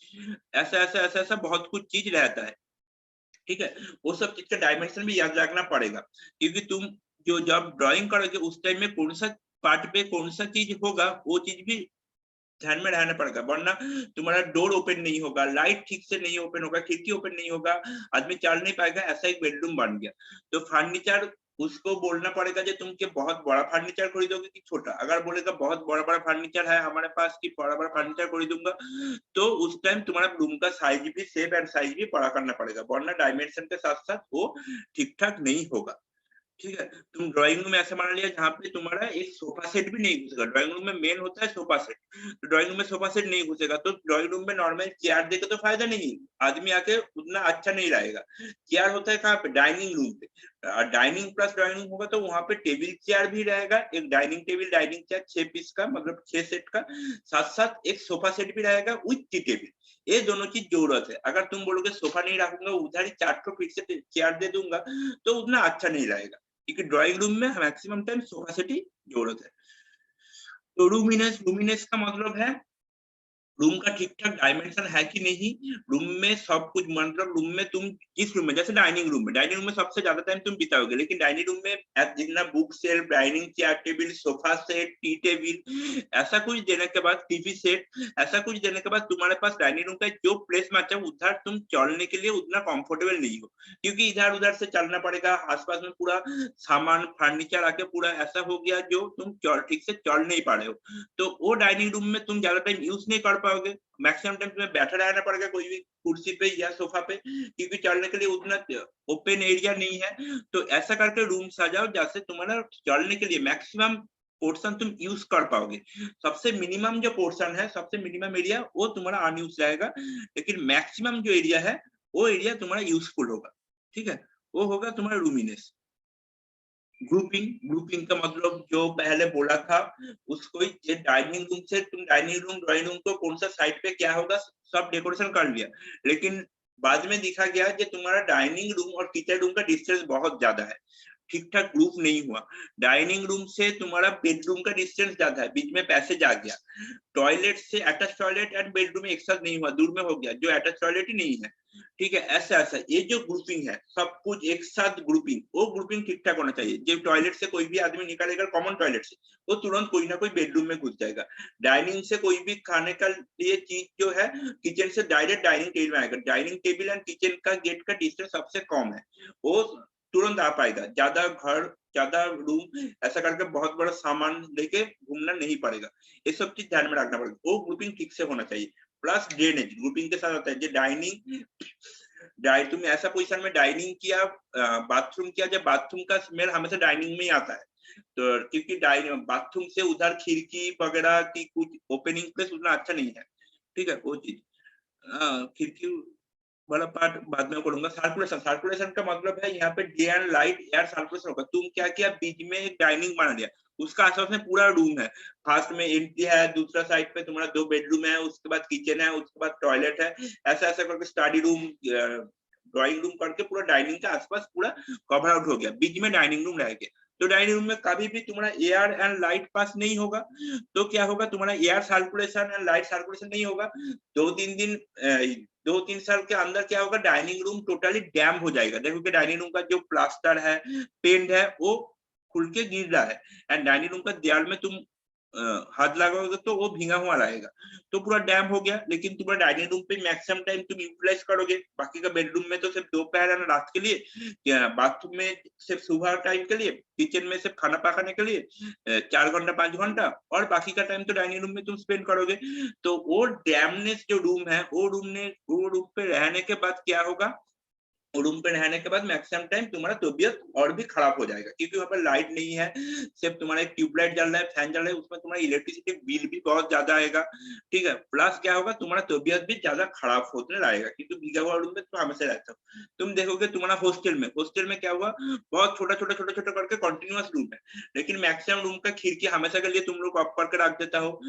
ऐसा बहुत कुछ चीज रहता है। ठीक है, वो सब चीज का डायमेंशन भी याद रखना पड़ेगा, क्योंकि तुम जो जब ड्राइंग करोगे उस टाइम में कौन सा पार्ट पे कौन सा चीज होगा, वो चीज भी ध्यान में रहना पड़ेगा, वरना तुम्हारा डोर ओपन नहीं होगा, लाइट ठीक से नहीं ओपन होगा, खिड़की ओपन नहीं होगा, आदमी चल नहीं पाएगा, ऐसा एक बेडरूम बन गया। तो फर्नीचर उसको बोलना पड़ेगा कि तुम के बहुत बड़ा फर्नीचर खरीदोगे कि छोटा। अगर बोलेगा बहुत बड़ा बड़ा फर्नीचर है हमारे पास कि बड़ा बड़ा फर्नीचर खरीदूंगा, तो उस टाइम तुम्हारा रूम का साइज भी, शेप एंड साइज भी बड़ा करना पड़ेगा, वरना डायमेंशन के साथ साथ वो ठीक ठाक नहीं होगा। ठीक है, तुम ड्राइंग रूम में ऐसा मान लिया जहाँ पे तुम्हारा एक सोफा सेट भी नहीं घुसेगा। ड्राइंग रूम में मेन होता है सोफा सेट, तो ड्राइंग रूम में सोफा सेट नहीं घुसेगा, तो ड्राइंग रूम में नॉर्मल चेयर देके तो फायदा नहीं, आदमी आके उतना अच्छा नहीं रहेगा। चेयर होता है कहाँ पे, डाइनिंग रूम पे। डाइनिंग प्लस ड्राइंग रूम होगा तो वहां पे टेबल चेयर भी रहेगा, एक dining table dining chair 6 piece का, मतलब 6 सेट का, साथ साथ एक सोफा सेट भी रहेगा विथ टी टेबल। ये दोनों चीज जरूरत है। अगर तुम बोलोगे सोफा नहीं रखूंगा, उधर ही 4 फीट से चेयर दे दूंगा, तो उतना अच्छा नहीं रहेगा, क्योंकि ड्राइंग रूम में मैक्सिमम टाइम सोफा सेट ही जरूरत है। तो लुमिनस, लुमिनस का मतलब है रूम का ठीक ठाक डायमेंशन है कि नहीं, रूम में सब कुछ, मतलब रूम में तुम किस रूम में, जैसे डाइनिंग रूम में सबसे ज्यादा टाइम तुम बिताओगे, लेकिन डाइनिंग रूम में जितना book shelf, dining chair table, sofa set, tea table, ऐसा कुछ देने के बाद टीवी सेट, ऐसा कुछ देने के बाद तुम्हारे पास डाइनिंग रूम का जो प्लेस में अच्छा उधर तुम चलने के लिए उतना कंफर्टेबल नहीं हो, क्योंकि इधर उधर से चलना पड़ेगा, आसपास में पूरा सामान फर्नीचर आके पूरा ऐसा हो गया जो तुम ठीक से चल नहीं पा रहे हो, तो वो डाइनिंग रूम में तुम ज्यादा टाइम यूज नहीं कर पाओगे, मैक्सिमम टाइम तुम्हें बैठा रहना पड़ेगा कोई भी कुर्सी पे या सोफा पे, क्योंकि चलने के लिए उतना ओपन एरिया नहीं है। तो ऐसा करके रूम सजाओ जैसे तुम्हारा चलने के लिए मैक्सिमम पोर्शन तुम यूज कर पाओगे, सबसे मिनिमम जो पोर्शन है, सबसे मिनिमम एरिया वो तुम्हारा अनयूज रहेगा, लेकिन मैक्सिमम जो एरिया है वो एरिया तुम्हारा यूजफुल होगा, ठीक है, वो होगा तुम्हारा रूमिनेस। ग्रुपिंग का मतलब जो पहले बोला था उसको ही, डाइनिंग रूम से तुम डाइनिंग रूम ड्राइंग रूम को कौन सा साइड पे क्या होगा सब डेकोरेशन कर लिया, लेकिन बाद में देखा गया कि तुम्हारा डाइनिंग रूम और किचन रूम का डिस्टेंस बहुत ज्यादा है, ठीक ठाक ग्रुप नहीं हुआ, डाइनिंग रूम से तुम्हारा बेडरूम का डिस्टेंस ज्यादा है, बीच में पैसेज आ गया, टॉयलेट से अटैच टॉयलेट एंड बेडरूम एक साथ नहीं हुआ, दूर में हो गया जो अटैच टॉयलेट ही नहीं है, ठीक है, ऐसा ऐसा ये जो ग्रुपिंग है सब कुछ एक साथ ग्रुपिंग, वो ग्रुपिंग ठीक ठाक होना चाहिए, जो टॉयलेट से कोई भी आदमी निकालेगा कॉमन टॉयलेट से वो तुरंत कोई ना कोई बेडरूम में घुस जाएगा, डाइनिंग से कोई भी खाने का लिए चीज जो है किचन से डायरेक्ट डाइनिंग टेबल में आएगा, डाइनिंग टेबल एंड किचन का गेट का डिस्टेंस सबसे कम है, वो तुरंत आ पाएगा, ज्यादा घर ज्यादा रूम ऐसा करके बहुत बड़ा सामान लेके घूमना नहीं पड़ेगा, ये सब चीज ध्यान में रखना पड़ेगा, वो ग्रुपिंग ठीक से होना चाहिए। प्लस ड्रेनेज ग्रुपिंग के साथ आता है, जो तुम ऐसा पोजीशन में डाइनिंग किया, बाथरूम किया, जब बाथरूम का स्मेल हमेशा डाइनिंग में ही आता है, तो क्योंकि बाथरूम से उधर खिड़की वगैरह की कुछ ओपनिंग प्लेस उतना अच्छा नहीं है, ठीक है, वो चीज खिड़की वाला पार्ट बाद में करूंगा। सर्कुलेशन का मतलब है यहाँ पे day and light air circulation होगा, तुम क्या किया बीच में एक डाइनिंग बना दिया, उसका आसपास में पूरा रूम है, फर्स्ट में एंट्री है, दूसरा साइड पे तुम्हारा 2 बेडरूम है, उसके बाद किचन है, उसके बाद टॉयलेट है, ऐसा ऐसा करके स्टडी रूम ड्राइंग रूम करके पूरा डाइनिंग के आसपास पूरा कवर आउट हो गया, बीच में डाइनिंग रूम रह गया, तो डाइनिंग रूम में कभी भी तुम्हारा एयर एंड लाइट पास नहीं होगा, तो क्या होगा तुम्हारा air circulation and light circulation नहीं होगा, 2-3 साल के अंदर क्या होगा डाइनिंग रूम टोटली डैम हो जाएगा, देखो कि डाइनिंग रूम का जो प्लास्टर है पेंट है वो खुल के गिर रहा है, एंड डाइनिंग रूम का दीवार में तुम हाथ लगाओगे तो वो भींगा हुआ रहेगा, तो पूरा डैम हो गया, लेकिन तुम्हारा डाइनिंग रूम पे मैक्सिमम टाइम तुम यूटिलाइज करोगे, बाकी का बेडरूम में तो सिर्फ दोपहर और रात के लिए, बाथरूम में सिर्फ सुबह टाइम के लिए, किचन में सिर्फ खाना पकाने के लिए 4 घंटा 5 घंटा, और बाकी का टाइम तो डाइनिंग रूम में तुम स्पेंड करोगे, तो वो डैमनेस जो रूम है वो रूम पे रहने के बाद क्या होगा, रूम पे रहने के बाद मैक्सिमम टाइम तुम्हारा तबीयत और भी खराब हो जाएगा, क्योंकि वहां पर लाइट नहीं है, सिर्फ तुम्हारा एक ट्यूबलाइट जल रहा है, फैन जल रहा है, उसमें तुम्हारा इलेक्ट्रिसिटी बिल भी बहुत ज्यादा आएगा, ठीक है, प्लस क्या होगा तुम्हारा तबीयत भी ज्यादा खराब होने लगेगा, क्योंकि भीगा हुआ रूम में तुम हमेशा रहते हो, तुम देखोगे तुम्हारा हॉस्टल में क्या हुआ बहुत छोटा छोटा करके कंटिन्यूअस रूम है, लेकिन मैक्सिमम रूम का खिड़की हमेशा के लिए तुम लोग ऑफ करके रख देता हो,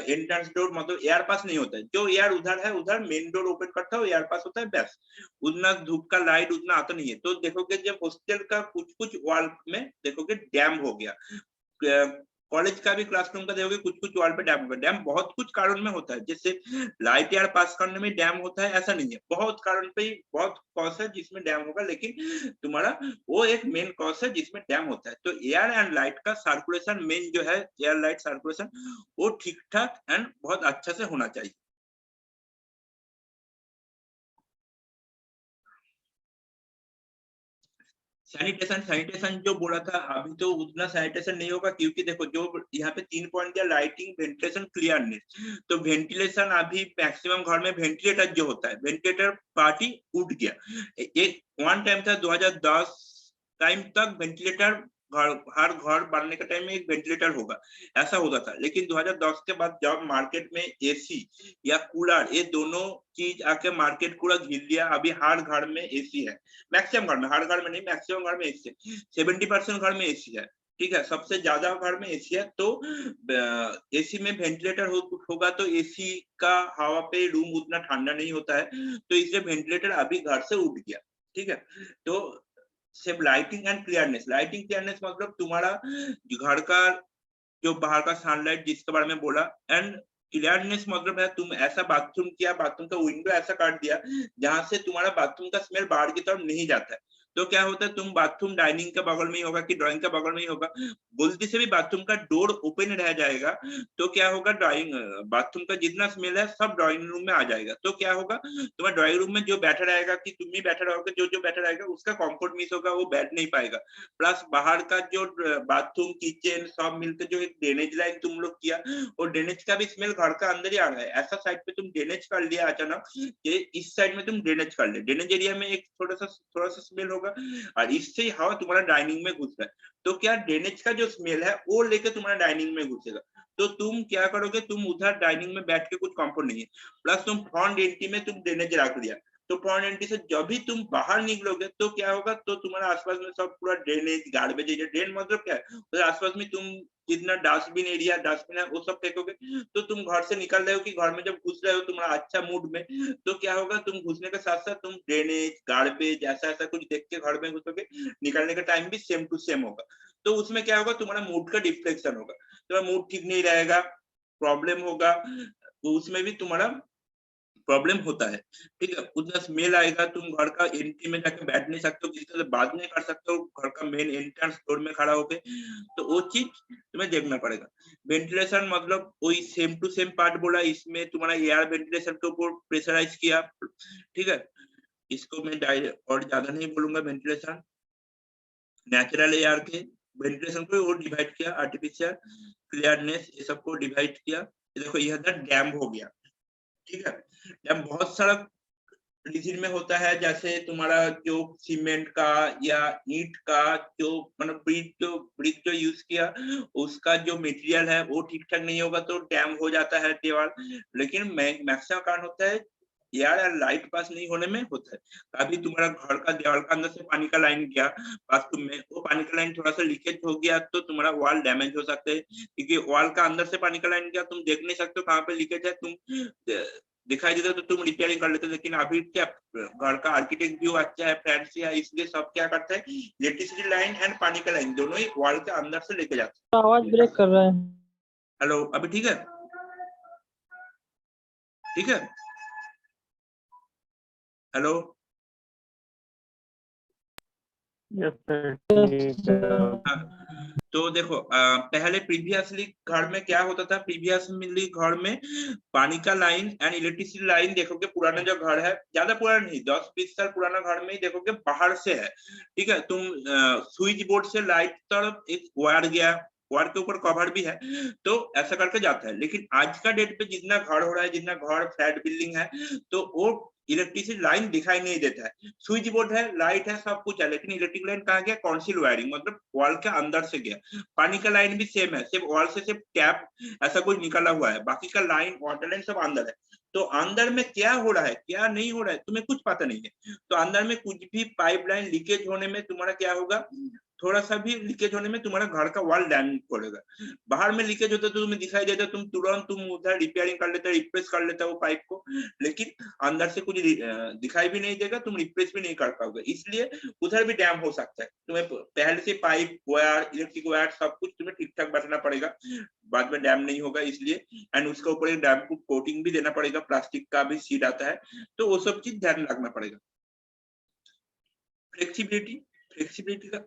एंट्रेंस डोर मतलब एयर पास नहीं होता है, जो एयर उधर है उधर मेन डोर ओपन करता हो एयर पास होता है, बस उतना धूप का लाइट उतना आता नहीं है, तो देखोगे जब हॉस्टल का कुछ कुछ वॉल में देखोगे डैम हो गया, कॉलेज का भी क्लासरूम का देखोगे कुछ कुछ वॉल पे डैम होगा, डैम बहुत कुछ कारण में होता है, जैसे लाइट यार पास करने में डैम होता है ऐसा नहीं है, बहुत कारण पे बहुत कॉज है जिसमें डैम होगा, लेकिन तुम्हारा वो एक मेन कॉज है जिसमें डैम होता है, तो एयर एंड लाइट का सर्कुलेशन मेन जो है एयर लाइट सर्कुलेशन वो ठीक ठाक एंड बहुत अच्छा से होना चाहिए। सैनिटेशन जो बोला था अभी तो उतना सैनिटेशन नहीं होगा, क्योंकि देखो जो यहाँ पे 3 पॉइंट दिया, लाइटिंग, वेंटिलेशन, क्लियरनेस, तो वेंटिलेशन अभी मैक्सिमम घर में वेंटिलेटर जो होता है वेंटिलेटर पार्टी उठ गया, एक वन टाइम था 2010 टाइम तक वेंटिलेटर हर घर बनने के टाइम में एक वेंटिलेटर होगा ऐसा होता था, लेकिन 2010 के बाद जब मार्केट में एसी या कूलर ये दोनों चीज आके मार्केट पूरा घिर लिया, अभी हर घर में एसी है, मैक्सिमम घर में, हर घर में नहीं मैक्सिमम घर में एसी है, 70% घर में एसी है, ठीक है, सबसे ज्यादा घर में एसी है, तो एसी में वेंटिलेटर होगा तो एसी का हवा पे रूम उतना ठंडा नहीं होता है, तो इसलिए वेंटिलेटर अभी घर से उठ गया, ठीक है, तो सिर्फ लाइटिंग एंड क्लियरनेस मतलब तुम्हारा घर का जो बाहर का सनलाइट जिसके बारे में बोला, एंड क्लियरनेस मतलब है तुम ऐसा बाथरूम किया, बाथरूम का विंडो ऐसा काट दिया जहां से तुम्हारा बाथरूम का स्मेल बाहर की तरफ नहीं जाता है। तो क्या होता है, तुम बाथरूम डाइनिंग के बगल में ही होगा कि ड्राइंग के बगल में ही होगा, गलती से भी बाथरूम का डोर ओपन रह जाएगा तो क्या होगा, ड्राइंग बाथरूम का जितना स्मेल है सब ड्राइंग रूम में आ जाएगा। तो क्या होगा, तुम्हारे ड्राइंग रूम में जो बैठा रहेगा कि तुम ही बैठा रहोगे, जो जो बैठा रहेगा उसका कंफर्ट मिस होगा, वो बैठ नहीं पाएगा। प्लस बाहर का जो बाथरूम किचन सब मिलकर जो एक ड्रेनेज लाइन तुम लोग किया, और ड्रेनेज का भी स्मेल घर का अंदर ही आ रहा है। ऐसा साइड पे तुम ड्रेनेज कर लिया अचानक, ये इस साइड में तुम ड्रेनेज कर ले, ड्रेनेज एरिया में एक थोड़ा सा स्मेल होगा और इससे हवा तुम्हारा डाइनिंग में घुस रहा है। तो क्या ड्रेनेज का जो स्मेल है वो लेकर तुम्हारा डाइनिंग में घुसेगा। तो तुम क्या करोगे, तुम उधर डाइनिंग में बैठ के कुछ कंफर्ट नहीं है। प्लस तुम फ्रंट एंट्री में तुम ड्रेनेज रख दिया, तो फ्रंट एंट्री से जब भी तुम बाहर निकलोगे तो क्या होगा, तो तुम्हारा आसपास में सब पूरा ड्रेनेज गार्बेज एरिया, ड्रेन मतलब क्या है, तो आसपास में तुम जितना डस्टबिन एरिया डस्टबिन है वो सब फेंकोगे। तो तुम घर से निकल रहे हो कि घर में जब घुस रहे हो तुम्हारा अच्छा मूड में, तो क्या होगा, तुम घुसने के साथ साथ तुम ड्रेनेज गार्बेज ऐसा ऐसा कुछ देख के घर में घुसोगे, निकलने का टाइम भी सेम टू सेम होगा। तो उसमें क्या होगा, तुम्हारा मूड का डिफ्लेक्शन होगा, तुम्हारा मूड ठीक नहीं रहेगा, प्रॉब्लम होगा, तो उसमें भी तुम्हारा प्रॉब्लम होता है। ठीक है, उतना स्मेल आएगा, तुम घर का एंट्री में जाके बैठ नहीं सकते हो, किसी तरह बात नहीं कर सकते हो घर का मेन एंट्रेंस डोर में खड़ा होके। तो वो चीज तुम्हें देखना पड़ेगा। वेंटिलेशन मतलब वही सेम टू सेम पार्ट बोला, इसमें तुम्हारा एयर वेंटिलेशन के ऊपर प्रेशराइज किया। ठीक है, इसको मैं और ज्यादा नहीं बोलूंगा। वेंटिलेशन नेचुरल एयर के वेंटिलेशन को और डिवाइड किया, आर्टिफिशियल क्लियरनेस ये सबको डिवाइड किया। देखो यह डैम हो गया। ठीक है, डैम बहुत सारा रीजन में होता है, जैसे तुम्हारा जो सीमेंट का या ईंट का जो मतलब ब्रिक जो यूज किया उसका जो मटेरियल है वो ठीक ठाक नहीं होगा तो डैम हो जाता है दीवार। लेकिन मैक्सिमम कारण होता है एयर या लाइट पास नहीं होने में होता है। कभी तुम्हारा घर का दीवार का अंदर से पानी का लाइन गया बाथरूम में, वो पानी का लाइन थोड़ा सा लीकेज हो गया तो तुम्हारा वॉल डैमेज हो सकता है, क्योंकि वॉल का अंदर से पानी का लाइन गया, तुम देख नहीं सकते हो कहाँ पे लीकेज है, तुम दिखाई देता तो तुम रिपेयरिंग कर लेते। लेकिन अभी क्या घर का आर्किटेक्ट व्यू अच्छा है, फैंसी है, इसलिए सब क्या करते हैं, इलेक्ट्रिसिटी लाइन एंड पानी का लाइन दोनों ही वॉल के अंदर से लेके जाते हैं। आवाज ब्रेक कर रहा है। हेलो, अभी ठीक है? ठीक है, हेलो। Yes sir. हाँ, तो देखो पहले प्रीवियसली घर में क्या होता था, प्रीवियसली घर में पानी का लाइन एंड इलेक्ट्रिसिटी लाइन देखोगे, पुराना जो घर है, ज्यादा पुराना नहीं, 10-20 साल पुराना घर में ही देखोगे बाहर से है। ठीक है, तुम स्विच बोर्ड से लाइट तरफ एक वायर गया, वायर के ऊपर कवर भी है, तो ऐसा करके जाता है। लेकिन आज का डेट पे जितना घर हो रहा है, जितना घर फ्लैट बिल्डिंग है, तो वो इलेक्ट्रिसिटी लाइन दिखाई नहीं देता है। स्विच बोर्ड है, लाइट है, सब कुछ है, लेकिन इलेक्ट्रिक लाइन कहाँ गया, कॉन्सिल वायरिंग मतलब वॉल के अंदर से गया। पानी का लाइन भी सेम है, सिर्फ वॉल से सिर्फ टैप ऐसा कुछ निकला हुआ है, बाकी का लाइन वाटर लाइन सब अंदर है। तो अंदर में क्या हो रहा है क्या नहीं हो रहा है तुम्हें कुछ पता नहीं है। तो अंदर में कुछ भी पाइपलाइन लीकेज होने में तुम्हारा क्या होगा, थोड़ा सा भी लीकेज होने में तुम्हारा घर का वॉल डैमेज पड़ेगा। बाहर में लीकेज होता तो तुम्हें दिखाई देता, तुम तुरंत तुम उधर रिपेयरिंग कर लेते, रिप्लेस कर लेता वो पाइप को। लेकिन अंदर से कुछ दिखाई भी नहीं देगा, तुम रिप्लेस भी नहीं कर पाओगे, इसलिए उधर भी डैम हो सकता है। तुम्हें पहले से पाइप वायर इलेक्ट्रिक वायर सब कुछ तुम्हें ठीक ठाक बैठना पड़ेगा, बाद में डैम नहीं होगा इसलिए। एंड उसके ऊपर एक डैम को कोटिंग भी देना पड़ेगा, प्लास्टिक का भी शीट आता है, तो वो सब चीज ध्यान रखना पड़ेगा। फ्लेक्सिबिलिटी, फ्लेक्सिबिलिटी का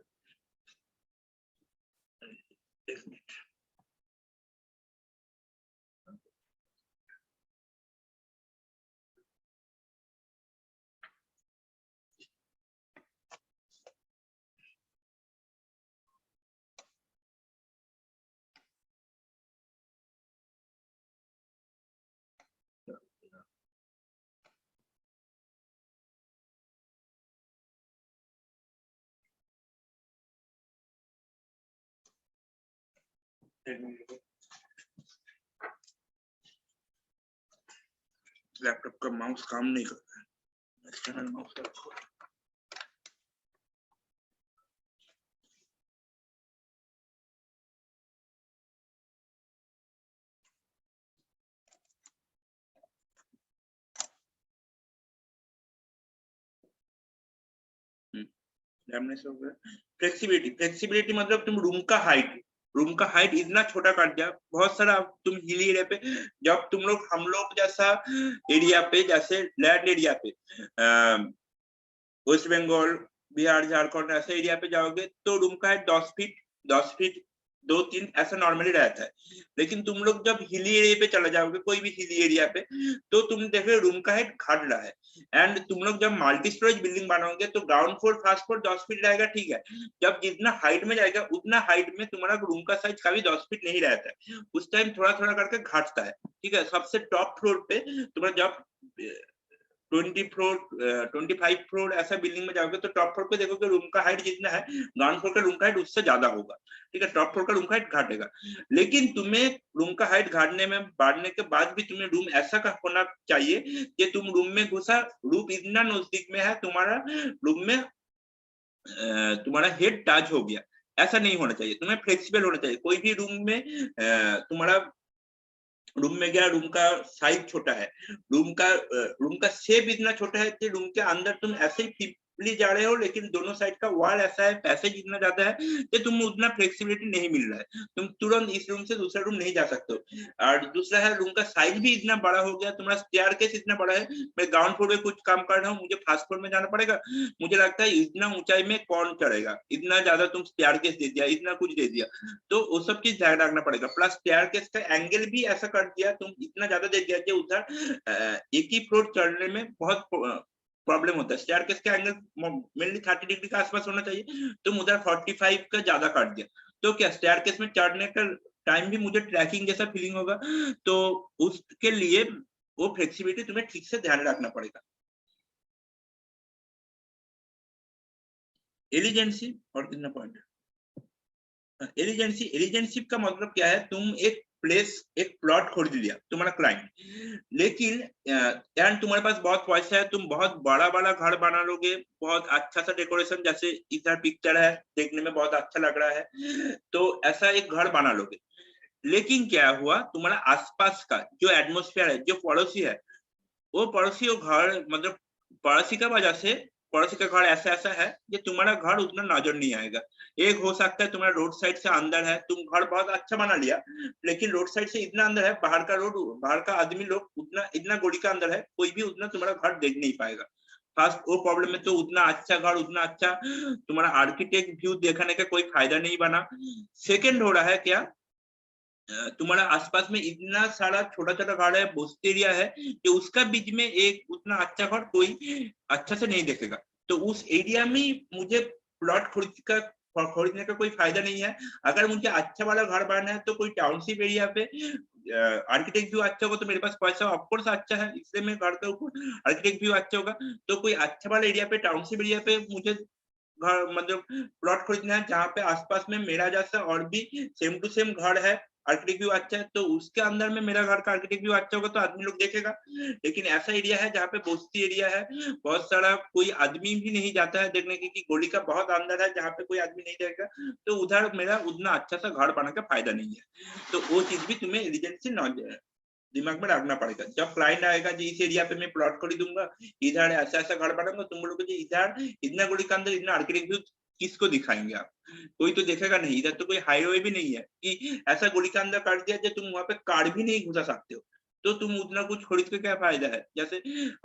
लैपटॉप का माउस काम नहीं करता है, एक्सटर्नल माउस रखो। फ्लेक्सिबिलिटी, फ्लेक्सिबिलिटी मतलब तुम रूम का हाइट, रूम का हाइट इतना छोटा कर दिया। बहुत सारा तुम हिली एरिया पे, जब तुम लोग हम लोग जैसा एरिया पे, जैसे लैंड एरिया पे वेस्ट बंगाल, बिहार, झारखंड ऐसे एरिया पे जाओगे तो रूम का हाइट 10 फीट 2-3 ऐसा नॉर्मली रहता है। लेकिन तुम लोग जब हिली एरिया पे चले जाओगे, कोई भी हिली एरिया पे, तो तुम देखोगे रूम का हाइट घट रहा है। एंड तुम लोग जब मल्टी स्टोरेज बिल्डिंग बनाओगे तो ground floor first floor 10 feet रहेगा, ठीक है। जब जितना हाइट में जाएगा उतना हाइट में तुम्हारा रूम का साइज कभी 10 फीट नहीं रहता है, उस टाइम थोड़ा थोड़ा करके घटता है, ठीक है। सबसे टॉप फ्लोर पे तुम्हारा जब 25 फ्लोर ऐसा बिल्डिंग में जाओगे तो टॉप फ्लोर पे देखोगे रूम का हाइट जितना है, ग्राउंड फ्लोर का रूम का हाइट उससे ज्यादा होगा, ठीक है। टॉप फ्लोर का रूम का हाइट घटेगा। लेकिन तुम्हें रूम का हाइट घटने में बढ़ने के बाद भी तुम्हें रूम ऐसा का होना चाहिए कि तुम रूम में घुसा, रूम इतना नजदीक में है, तुम्हारा रूम में तुम्हारा हेड टच हो गया, ऐसा नहीं होना चाहिए। तुम्हें फ्लेक्सिबल होना चाहिए। कोई भी रूम में तुम्हारा रूम में गया, रूम का साइज छोटा है, रूम का शेप इतना छोटा है कि रूम के अंदर तुम ऐसे ही फिपली जा रहे हो, लेकिन दोनों साइड का वॉल ऐसा है, पैसेज इतना ज्यादा है कि तुम उतना फ्लेक्सिबिलिटी नहीं मिल रहा है, तुम तुरंत इस रूम से दूसरा रूम नहीं जा सकते हो। और दूसरा है रूम का साइज भी इतना बड़ा हो गया, तुम्हारा स्टेयरकेस इतना बड़ा है। मैं ग्राउंड फ्लोर में कुछ काम कर रहा हूँ, मुझे फर्स्ट फ्लोर में जाना पड़ेगा, मुझे लगता है इतना ऊंचाई में कौन चढ़ेगा, इतना ज्यादा तुम स्टेयरकेस दे दिया, इतना कुछ दे दिया, तो वो सब चीज ध्यान रखना पड़ेगा। प्लस स्टेयरकेस का एंगल भी ऐसा कर दिया, तुम इतना ज्यादा दे दिया कि उधर एक ही फ्लोर चढ़ने में बहुत प्रॉब्लम होता है। स्टेयरकेस का एंगल मेनली 30 डिग्री के आसपास होना चाहिए, तुम उधर 45 का ज्यादा कर दिया, तो क्या स्टेयरकेस में चढ़ने का टाइम भी मुझे ट्रैकिंग जैसा फीलिंग होगा। तो उसके लिए वो फ्लेक्सिबिलिटी तुम्हें ठीक से ध्यान रखना पड़ेगा। एलिजेंसी और कितना पॉइंट है? एलिजेंसी का मतलब क्या है, तुम एक प्लेस, एक प्लॉट खरीद लिया तुम्हारा क्लाइंट, लेकिन एंड तुम्हारे पास बहुत पैसा है, तुम बहुत बड़ा बड़ा घर बना लोगे, बहुत अच्छा सा डेकोरेशन, जैसे इधर पिक्चर है देखने में बहुत अच्छा लग रहा है, तो ऐसा एक घर बना लोगे। लेकिन क्या हुआ, तुम्हारा आसपास का जो एटमोस्फेयर है, जो पड़ोसी है, वो पड़ोसी वो घर मतलब पड़ोसी का वजह से, पड़ोसी का घर ऐसा ऐसा है कि तुम्हारा घर उतना नजर नहीं आएगा। एक हो सकता है तुम्हारा रोड साइड से अंदर है, तुम घर बहुत अच्छा बना लिया, लेकिन रोड साइड से इतना अंदर है, बाहर का आदमी लोग उतना इतना गोली का अंदर है, कोई भी उतना तुम्हारा घर देख नहीं पाएगा। फर्स्ट वो प्रॉब्लम है, तो उतना अच्छा घर, उतना अच्छा तुम्हारा आर्किटेक्ट व्यू देखने का कोई फायदा नहीं बना। सेकेंड हो रहा है क्या, तुम्हारा आसपास में इतना सारा छोटा छोटा घर है, बस्ती एरिया है, कि उसका बीच में एक उतना अच्छा घर कोई अच्छा से नहीं देखेगा। तो उस एरिया में मुझे प्लॉट खरीदने का कोई फायदा नहीं है। अगर मुझे अच्छा वाला घर बनाना है तो कोई टाउनशिप एरिया पे आर्किटेक्ट व्यू अच्छा होगा, तो मेरे पास पैसा ऑफकोर्स अच्छा है, इसलिए मैं घर के ऊपर आर्किटेक्ट व्यू अच्छा होगा। तो कोई अच्छा वाला एरिया पे, टाउनशिप एरिया पे मुझे घर मतलब प्लॉट खरीदना है जहाँ पे आसपास में मेरा जैसा और भी सेम टू सेम घर है, आर्किटेक्ट व्यू अच्छा है, तो उसके अंदर में मेरा घर का आर्किटेक्ट व्यू अच्छा होगा तो आदमी लोग देखेगा। लेकिन ऐसा एरिया है जहाँ पे बस्ती एरिया है, बहुत सारा कोई आदमी भी नहीं जाता है देखने की, गोली का बहुत अंदर है जहाँ पे कोई आदमी नहीं देखेगा, तो उधर मेरा उतना अच्छा सा घर बनाने का फायदा नहीं है। तो वो चीज भी तुम्हें एलिजेंसी दिमाग में रखना पड़ेगा। जब क्लाइंट आएगा जी इस एरिया पे मैं प्लॉट खरीदूंगा, इधर ऐसा ऐसा घर बनाऊंगा, तुम लोग इधर इतना गोली का अंदर इतना आर्किटेक्ट व्यू किसको दिखाएंगे आप? कोई तो देखेगा नहीं, इधर तो कोई हाईवे भी नहीं है कि ऐसा गोली का अंदर कर दिया कि तुम वहां पे कार भी नहीं घुसा सकते हो, तो तुम उतना कुछ खरीद के क्या फायदा है। जैसे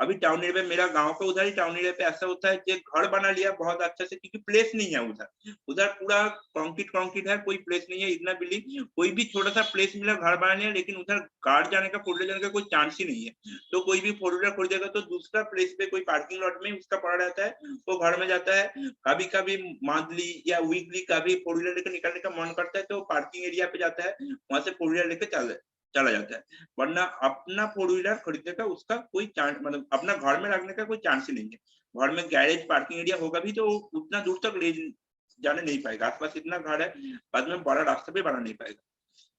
अभी टाउन एरिया में, मेरा गांव का उधर ही टाउन एरिया पे ऐसा होता है कि घर बना लिया बहुत अच्छा से, क्योंकि प्लेस नहीं है उधर, उधर पूरा कंक्रीट है, कोई प्लेस नहीं है, इतना बिल्डिंग कोई भी छोटा सा प्लेस मिला घर बना लिया, लेकिन उधर कार जाने का, फोर व्हीलर जाने का कोई चांस ही नहीं है। तो कोई भी फोर व्हीलर खरीदेगा तो दूसरा प्लेस पे कोई पार्किंग लॉट में उसका पड़ा रहता है, वो घर में जाता है, कभी कभी मंथली या वीकली कभी फोर व्हीलर लेकर निकलने का मन करता है तो पार्किंग एरिया पे जाता है, वहां से फोर व्हीलर लेकर चला जाता है। वरना अपना फोर व्हीलर खरीदने का उसका कोई चांस, मतलब अपना घर में रखने का कोई चांस ही नहीं है। घर में गैरेज पार्किंग एरिया होगा भी तो उतना दूर तक ले जाने नहीं पाएगा, आसपास इतना घर है, बाद में बड़ा रास्ता भी बना नहीं पाएगा।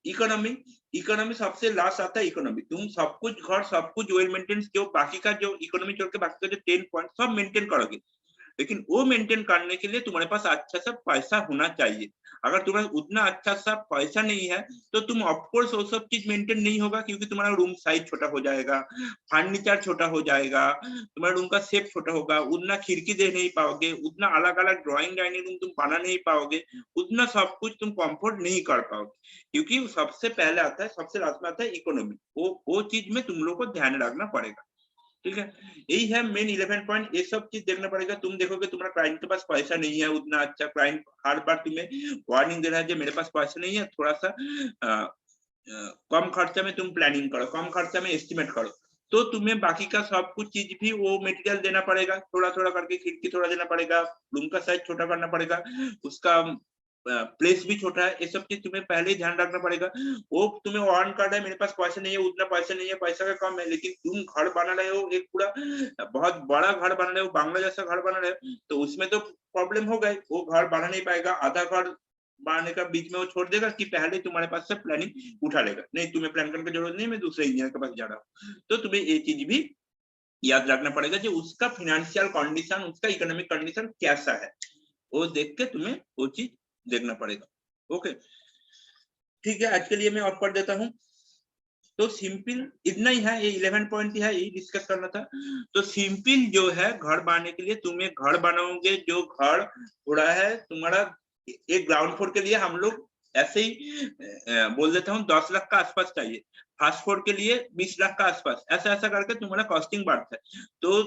इकोनॉमी सबसे लास्ट आता है। इकोनॉमी तुम सब कुछ घर, सब कुछ वेल मेंटेन, जो बाकी का जो इकोनॉमी छोड़ के बाकी का जो 10 पॉइंट सब मेंटेन करोगे, लेकिन वो मेंटेन करने के लिए तुम्हारे पास अच्छा सा पैसा होना चाहिए। अगर तुम्हारे उतना अच्छा सा पैसा नहीं है तो तुम ऑफकोर्स वो सब चीज मेंटेन नहीं होगा, क्योंकि तुम्हारा रूम साइज छोटा हो जाएगा, फर्नीचर छोटा हो जाएगा, तुम्हारे रूम का शेप छोटा होगा, उतना खिड़की दे नहीं पाओगे, उतना अलग अलग ड्राइंग डाइनिंग रूम तुम बना नहीं पाओगे, उतना सब कुछ तुम कंफर्ट नहीं कर पाओगे, क्योंकि सबसे पहले आता है, सबसे लास्ट में आता है इकोनॉमी। वो चीज में तुम लोग को ध्यान रखना पड़ेगा, ठीक है। यही है मेन 11 पॉइंट, ये सब चीज देखना पड़ेगा। तुम देखोगे तुम्हारा क्लाइंट के पास पैसा नहीं है उतना अच्छा, क्लाइंट हर बार तुम्हें वार्निंग दे रहा है कि मेरे पास पैसा नहीं है, थोड़ा सा कम खर्चा में तुम प्लानिंग करो, कम खर्चा में एस्टिमेट करो, तो तुम्हें बाकी का सब कुछ चीज भी वो मटेरियल देना पड़ेगा, थोड़ा थोड़ा करके खिड़की थोड़ा देना पड़ेगा, रूम का साइज छोटा करना पड़ेगा, उसका प्लेस भी छोटा है, ये सब चीज तुम्हें पहले ही ध्यान रखना पड़ेगा। वो तुम्हें वार्न कर रहा है मेरे पास पैसा नहीं है, उतना पैसा नहीं है, पैसा का कम है, लेकिन तुम घर बना रहे हो, एक पूरा बहुत बड़ा घर बना रहे हो, बांग्ला जैसा घर बना रहे हो, तो उसमें तो प्रॉब्लम हो गई, वो घर बना नहीं पाएगा, आधा घर बनाने का बीच में वो छोड़ देगा कि पहले तुम्हारे पास से प्लानिंग उठा लेगा, नहीं तुम्हें प्लान करने की जरूरत नहीं, मैं दूसरे इंजीनियर के पास जा रहा हूँ। तो तुम्हें ये चीज भी याद रखना पड़ेगा कि उसका फाइनेंशियल कंडीशन, उसका इकोनॉमिक कंडीशन कैसा है, वो देख के तुम्हें वो चीज देखना पड़ेगा। ओके, ठीक है, आज के लिए मैं ऑफ कर देता हूँ। तो सिंपल इतना ही है, ये 11 पॉइंट ही है, यही डिस्कस करना था। तो सिंपल जो है घर बनाने के लिए, तुम एक घर बनाओगे, जो घर थोड़ा है तुम्हारा, एक ग्राउंड फ्लोर के लिए हम लोग ऐसे ही बोल देता हूँ 10 लाख का आसपास चाहिए, फर्स्ट फ्लोर के लिए 20 लाख का आसपास, ऐसा ऐसा करके तुम्हारा कॉस्टिंग बढ़ता है। तो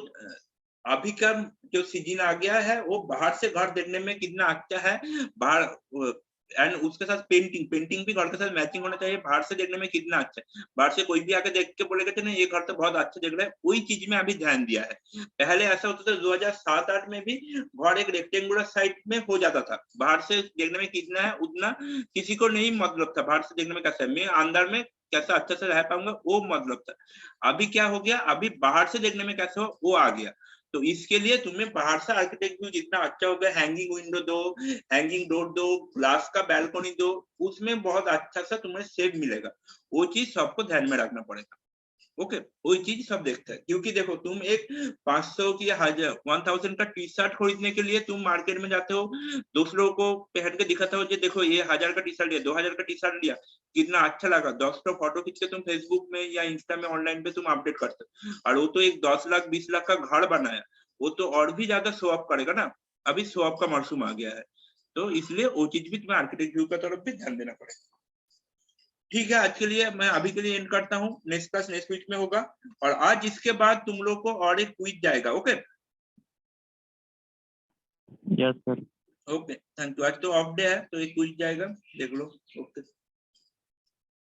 अभी का जो सीजन आ गया है, वो बाहर से घर देखने में कितना अच्छा है, बाहर एंड उसके साथ पेंटिंग भी घर के साथ मैचिंग होना चाहिए, बाहर से देखने में कितना अच्छा है, बाहर से कोई भी आके देख के बोलेगा कि नहीं ये घर तो बहुत अच्छा दिख रहा है, वही चीज में अभी ध्यान दिया है। पहले ऐसा होता था 2007-8 में भी घर एक रेक्टेंगुलर साइज में हो जाता था, बाहर से देखने में कितना है उतना किसी को नहीं मतलब था, बाहर से देखने में कैसा है, मैं अंदर में कैसा अच्छा से रह पाऊंगा वो मतलब था। अभी क्या हो गया, अभी बाहर से देखने में कैसा हो वो आ गया। तो इसके लिए तुम्हें बाहर से आर्किटेक्ट व्यू जितना अच्छा होगा, हैंगिंग विंडो दो, हैंगिंग डोर दो, ग्लास का बैल्कनी दो, उसमें बहुत अच्छा सा तुम्हें शेप मिलेगा, वो चीज सबको ध्यान में रखना पड़ेगा। ओके, वही चीज सब देखते हैं, क्योंकि देखो तुम एक 500 की 1000 का टी शर्ट खरीदने के लिए तुम मार्केट में जाते हो, दूसरों को पहन के दिखाते हो, जो देखो ये 1000 का टी शर्ट लिया, 2000 का टी शर्ट लिया, कितना अच्छा लगा, 10 फोटो खींच के तुम फेसबुक में या इंस्टा में ऑनलाइन पे तुम अपडेट करते हो, और वो तो एक 10 लाख 20 लाख का घर बनाया, वो तो और भी ज्यादा शो ऑफ करेगा ना, अभी शो ऑफ का मौसम आ गया है, तो इसलिए वो चीज भी तुम्हें आर्किटेक्ट व्यू का तरफ भी ध्यान देना पड़ेगा। ठीक है, आज के लिए मैं अभी के लिए एंड करता हूँ, नेक्स्ट क्लास नेक्स्ट वीक में होगा, और आज इसके बाद तुम लोग को और एक क्विज जाएगा। Okay yes sir. Okay, thank you. आज तो ऑफ डे है तो एक क्विज जाएगा, देख लो। ओके।